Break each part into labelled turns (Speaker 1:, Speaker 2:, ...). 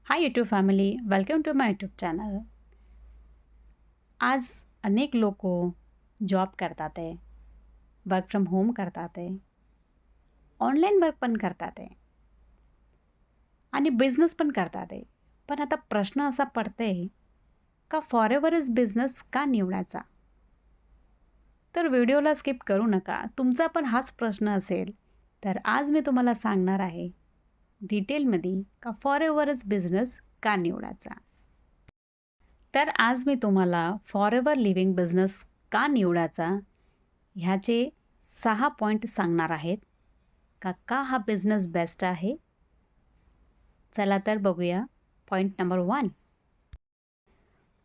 Speaker 1: High YouTube family, welcome to my YouTube channel. आज अनेक लोक जॉब करतात आहे, वर्क फ्रॉम होम करतात आहे, ऑनलाईन वर्क पण करतात आहे आणि बिझनेस पण करतात आहे. पण आता प्रश्न असा पडते का फॉरेव्हरच बिझनेस का निवडायचा? तर व्हिडिओला स्किप करू नका. तुमचा पण हाच प्रश्न असेल तर आज मी तुम्हाला सांगणार आहे डिटेलमध्ये का फॉरेव्हरच बिझनेस का निवडायचा. तर आज मी तुम्हाला फॉरेव्हर लिव्हिंग बिझनेस का निवडायचा ह्याचे 6 पॉईंट सांगणार आहेत. का हा बिझनेस बेस्ट आहे. चला तर बघूया. Point number 1.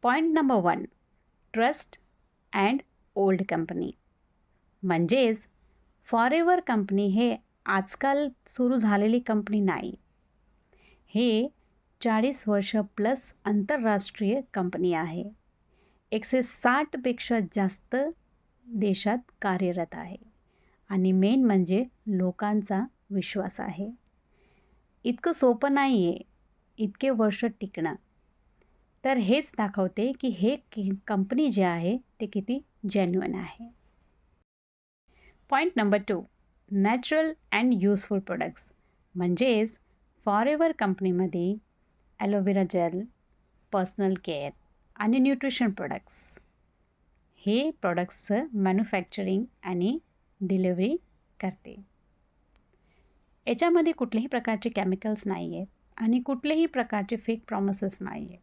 Speaker 1: Point number 1, trust and old company. म्हणजेच फॉरेव्हर कंपनी हे आजकाल सुरू झालेली कंपनी नाही. हे 40 वर्ष प्लस आंतरराष्ट्रीय कंपनी आहे. 160 पेक्षा जास्त देशात कार्यरत आहे आणि मेन म्हणजे लोकांचा विश्वास आहे. इतकं सोपं नाही आहे इतके वर्ष टिकणं. तर हेच दाखवते की हे कंपनी जे आहे ते किती जेन्युइन आहे. Point number 2, natural and useful products. म्हणजेच फॉरेव्हर कंपनीमध्ये ॲलोवेरा जेल, पर्सनल केअर आणि न्यूट्रिशन प्रोडक्ट्स हे प्रोडक्ट्सचं मॅन्युफॅक्चरिंग आणि डिलिव्हरी करते. याच्यामध्ये कुठल्याही प्रकारचे केमिकल्स नाही आहेत आणि कुठलेही प्रकारचे फेक प्रॉमिसेस नाही आहेत.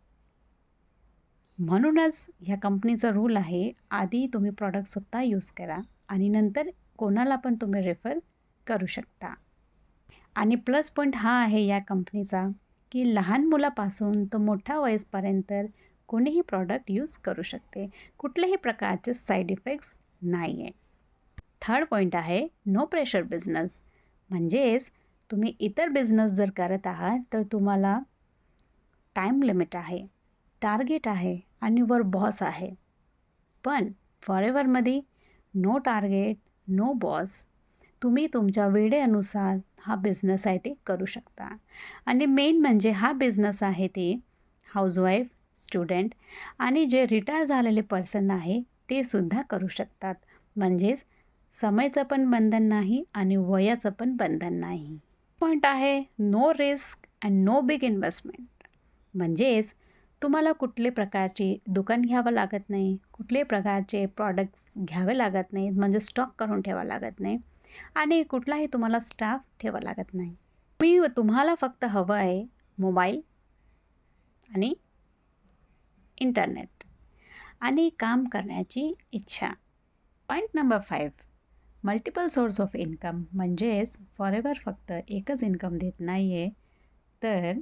Speaker 1: म्हणूनच ह्या कंपनीचा रूल आहे, आधी तुम्ही प्रॉडक्ट स्वतः यूज करा आणि नंतर कोणाला पण तुम्ही रेफर करू शकता. आणि प्लस पॉईंट हा आहे या कंपनीचा की लहान मुलापासून तर मोठ्या वयसपर्यंत कोणीही प्रॉडक्ट यूज करू शकते. कुठल्याही प्रकारचे साईड इफेक्ट्स नाही आहे. थर्ड पॉईंट आहे नो प्रेशर बिझनेस. म्हणजेच तुम्ही इतर बिझनेस जर करत आहात तर तुम्हाला टाईम लिमिट आहे, टार्गेट आहे आणि वर बॉस आहे. पण फॉरेव्हरमध्ये नो टार्गेट, नो बॉस. तुम्ही तुमच्या वेळेनुसार हा बिझनेस आहे ते करू शकता. आणि मेन म्हणजे हा बिझनेस आहे ते हाऊसवाईफ, स्टुडंट आणि जे रिटायर झालेले पर्सन आहे ते सुद्धा करू शकतात. म्हणजेच समयचं पण बंधन नाही आणि वयाचं पण बंधन नाही. पॉईंट आहे no risk and no big investment. म्हणजेच तुम्हाला कुठले प्रकारचे दुकान घ्यावं लागत नाही, कुठले प्रकारचे प्रॉडक्ट्स घ्यावे लागत नाहीत, म्हणजे स्टॉक करून ठेवावं लागत नाही आणि कुठलाही तुम्हाला स्टाफ ठेवावा लागत नाही. तुम्हाला फक्त हवं आहे मोबाईल आणि इंटरनेट आणि काम करण्याची इच्छा. Point number 5, multiple source of income. म्हणजेच फॉरेव्हर फक्त एकच इन्कम देत नाही आहे, तर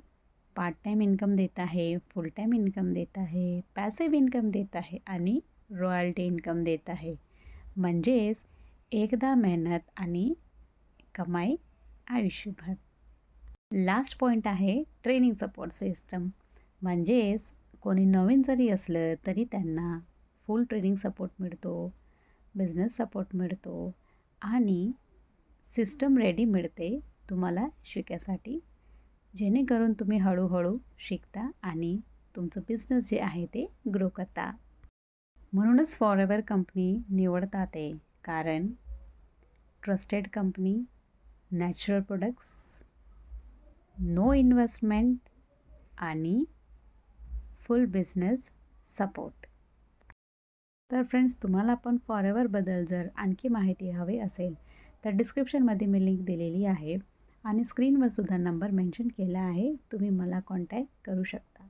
Speaker 1: पार्ट टाईम इन्कम देत आहे, फुल टाईम इन्कम देत आहे, पॅसिव्ह इन्कम देत आहे आणि रॉयल्टी इन्कम देत आहे. म्हणजेच एकदा मेहनत आणि कमाई आयुष्यभर. लास्ट पॉईंट आहे ट्रेनिंग सपोर्ट सिस्टम. म्हणजेच कोणी नवीन जरी असलं तरी त्यांना फुल ट्रेनिंग सपोर्ट मिळतो, बिझनेस सपोर्ट मिळतो आणि सिस्टम रेडी मिळते तुम्हाला शिकायसाठी, जेणेकरून तुम्ही हळूहळू शिकता आणि तुमचं बिझनेस जे आहे ते ग्रो करता. म्हणूनच फॉरेव्हर कंपनी निवडतात ते, कारण trusted company, natural products, no investment आणि फुल बिझनेस सपोर्ट. तर फ्रेंड्स, तुम्हाला पण फॉरेव्हरबद्दल जर आणखी माहिती हवी असेल तर डिस्क्रिप्शनमध्ये मी लिंक दिलेली आहे आणि स्क्रीनवर सुद्धा नंबर मेन्शन केला आहे. तुम्ही मला कॉन्टॅक्ट करू शकता.